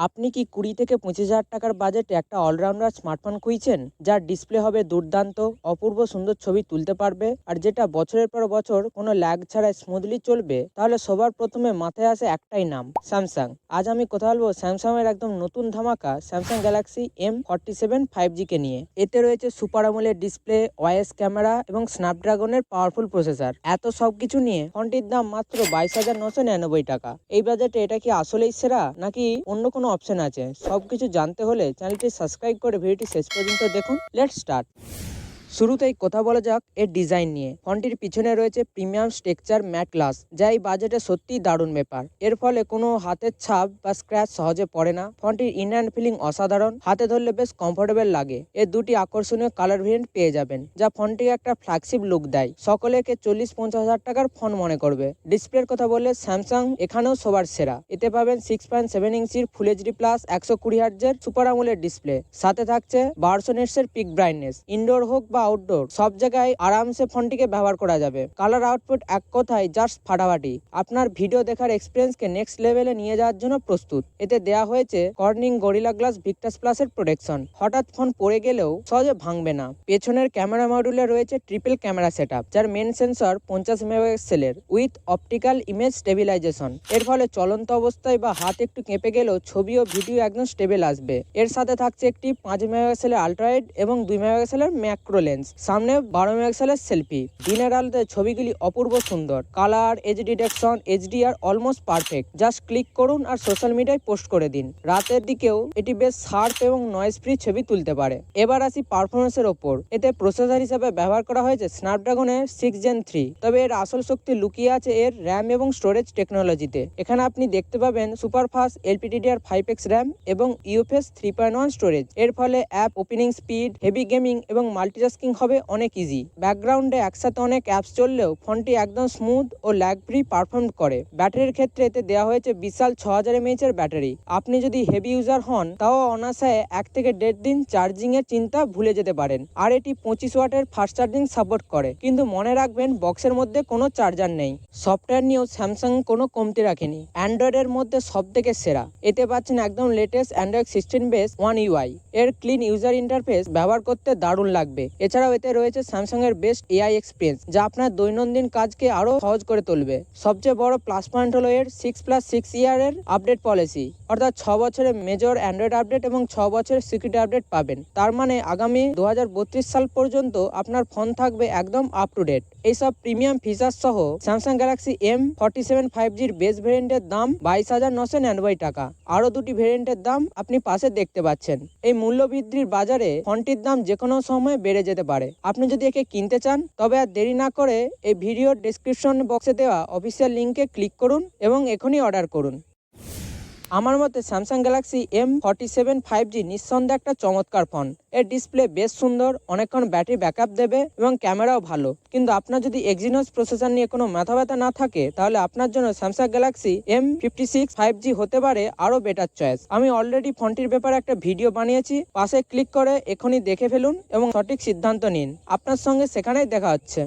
আপনি কি 20 থেকে 25,000 টাকার বাজেটে একটা অলরাউন্ডার স্মার্টফোন খুঁজছেন, যার ডিসপ্লে হবে দুর্দান্ত, অপূর্ব সুন্দর ছবি তুলতে পারবে আর যেটা বছরের পর বছর কোনো ল্যাগ ছাড়াই স্মুথলি চলবে? তাহলে সবার প্রথমে মাথায় আসে একটাই নাম, স্যামসাং। আজ আমি কথা বলবো স্যামসাং এর একদম নতুন ধামাকা স্যামসাং গ্যালাক্সি M47 5G কে নিয়ে। এতে রয়েছে super AMOLED display, OIS camera এবং স্ন্যাপড্রাগনের পাওয়ারফুল প্রসেসর। এত সবকিছু নিয়ে ফোনটির দাম মাত্র 22,999 টাকা। এই বাজেটে এটা কি আসলেই সেরা, নাকি অন্য কোনো অপশন আছে? সবকিছু জানতে হলে চ্যানেলটি সাবস্ক্রাইব করে ভিডিওটি শেষ পর্যন্ত দেখুন। Let's start. শুরুতেই কথা বলা যাক এর ডিজাইন নিয়ে। ফোনটির পিছনে রয়েছে প্রিমিয়াম স্ট্রাকচার ম্যাট গ্লাস, যা এই বাজেটে সত্যিই দারুণ ব্যাপার। এর ফলে কোনো হাতের ছাপ বা স্ক্র্যাচ সহজে পড়ে না। ফোনটির ইন হ্যান্ড ফিলিং অসাধারণ, হাতে ধরলে বেশ কমফোর্টেবল লাগে। এর দুটি আকর্ষণীয় কালার ভেরিয়েন্ট পেয়ে যাবেন, যা ফোনটিকে একটা ফ্ল্যাগশিপ লুক দেয়। সকলেকে 40-50 হাজার টাকার ফোন মনে করবে। ডিসপ্লের কথা বললে স্যামসাং এখানেও সবার সেরা। এতে পাবেন 6.7 ইঞ্চির ফুল এইচডি প্লাস 120 হার্টজের সুপার আমোলেড ডিসপ্লে। সাথে থাকছে 1200 নিটসের পিক ব্রাইটনেস। ইনডোর হোক বা আউটডোর সব জায়গায় আরামসে ফোনটিকে ব্যবহার করা যাবে। কালার আউটপুট এক কথায় জাস্ট ফাটাফাটি। আপনার ভিডিও দেখার এক্সপিরিয়েন্সকে নেক্সট লেভেলে নিয়ে যাওয়ার জন্য প্রস্তুত। এতে দেয়া হয়েছে কর্নিং গরিলা গ্লাস ভিক্টাস প্লাসের প্রোটেকশন। হঠাৎ ফোন পড়ে গেলেও সহজে ভাঙবে না। পেছনের ক্যামেরা মডিউলে রয়েছে ট্রিপল ক্যামেরা সেটআপ, যার মেন সেন্সর 50 মেগাপিক্সেলের উইথ অপটিক্যাল ইমেজ স্টেবিলাইজেশন। এর ফলে চলন্ত অবস্থায় বা হাত একটু কেঁপে গেলেও ছবি ও ভিডিও একদম স্টেবল আসবে। এর সাথে থাকছে একটি 5 মেগাপিক্সেলের আল্ট্রাওয়াইড এবং 2 মেগাপিক্সেলের ম্যাক্রো লেন্স। সামনে 12 মেগাপিক্সেলের সেলফি। দিনের আলোতে ছবিগুলি অপূর্ব সুন্দর। Colour, age detection, HDR almost perfect. Just click করুন আর সোশ্যাল মিডিয়ায় পোস্ট করে দিন। রাতের দিকেও এটি বেশ শার্প এবং নয়েজ ফ্রি ছবি তুলতে পারে। এবার আসি পারফরমেন্সের ওপর। এতে প্রসেসর হিসেবে ব্যবহার করা হয়েছে স্ন্যাপড্রাগনের 6 Gen 3। তবে এর আসল শক্তি লুকিয়ে আছে এর র্যাম এবং স্টোরেজ টেকনোলজিতে। এখানে আপনি দেখতে পাবেন সুপার ফাস্ট LPDDR5X র্যাম এবং UFS 3.1 স্টোরেজ। এর ফলে app opening speed, heavy gaming এবং মাল্টিটাস্কিং হবে অনেক ইজি। ব্যাকগ্রাউন্ডে একসাথে অনেক অ্যাপস চললেও ফোনটি একদম স্মুথ ও ল্যাগ ফ্রি পারফর্ম করে। ব্যাটারির ক্ষেত্রে এতে দেওয়া হয়েছে বিশাল 6000 mAh এর ব্যাটারি। আপনি যদি হেভি ইউজার হন, তাও অনায়াসে 1 থেকে 1.5 দিন চার্জিং এর চিন্তা ভুলে যেতে পারেন। আর এটি 25 ওয়াটের ফাস্ট চার্জিং সাপোর্ট করে। কিন্তু মনে রাখবেন, বক্সের মধ্যে কোনো চার্জার নেই। সফটওয়্যার নিয়েও স্যামসাং কোনো কমতি রাখেনি। অ্যান্ড্রয়েডের মধ্যে সব থেকে সেরা। এতে পাচ্ছেন একদম latest Android 16 base One UI। এর ক্লিন ইউজার ইন্টারফেস ব্যবহার করতে দারুণ লাগবে। এছাড়াও এতে রয়েছে স্যামসাং এর বেস্ট এআই এক্সপিরিয়েন্স, যা আপনার দৈনন্দিন কাজকে আরো সহজ করে তুলবে। সবচেয়ে বড় প্লাস পয়েন্ট হলো এর 6+6 ইয়ারের আপডেট পলিসি, অর্থাৎ 6 বছরের মেজর অ্যান্ড্রয়েড আপডেট এবং 6 বছরের সিকিউরিটি আপডেট পাবেন। তার মানে আগামী 2032 সাল পর্যন্ত আপনার ফোন থাকবে একদম আপ টু ডেট। এইসব প্রিমিয়াম ফিচার সহ স্যামসাং গ্যালাক্সি M47 5Gর বেস ভেরিয়েন্টের দাম 22,999 টাকা। আরো দুটি ভেরিয়েন্টের দাম আপনি পাশে দেখতে পাচ্ছেন। এই মূল্য বৃদ্ধির বাজারে ফোনটির দাম যে কোনো সময় বেড়ে যেতে পারে। আপনি যদি একে কিনতে চান, তবে আর দেরি না করে এই ভিডিওর ডেসক্রিপশন বক্সে দেওয়া অফিসিয়াল লিঙ্কে ক্লিক করুন এবং এখনই অর্ডার করুন। আমার মতে স্যামসাং গ্যালাক্সি M47 5G নিঃসন্দেহে একটা চমৎকার ফোন। এর ডিসপ্লে বেশ সুন্দর, অনেকক্ষণ ব্যাটারি ব্যাকআপ দেবে এবং ক্যামেরাও ভালো। কিন্তু আপনার যদি এক্সিনোস প্রসেসর নিয়ে কোনো মাথা ব্যথা না থাকে, তাহলে আপনার জন্য স্যামসাং গ্যালাক্সি M56 5G হতে পারে আরও বেটার চয়েস। আমি অলরেডি ফোনটির ব্যাপারে একটা ভিডিও বানিয়েছি, পাশে ক্লিক করে এখনই দেখে ফেলুন এবং সঠিক সিদ্ধান্ত নিন। আপনার সঙ্গে সেখানেই দেখা হচ্ছে।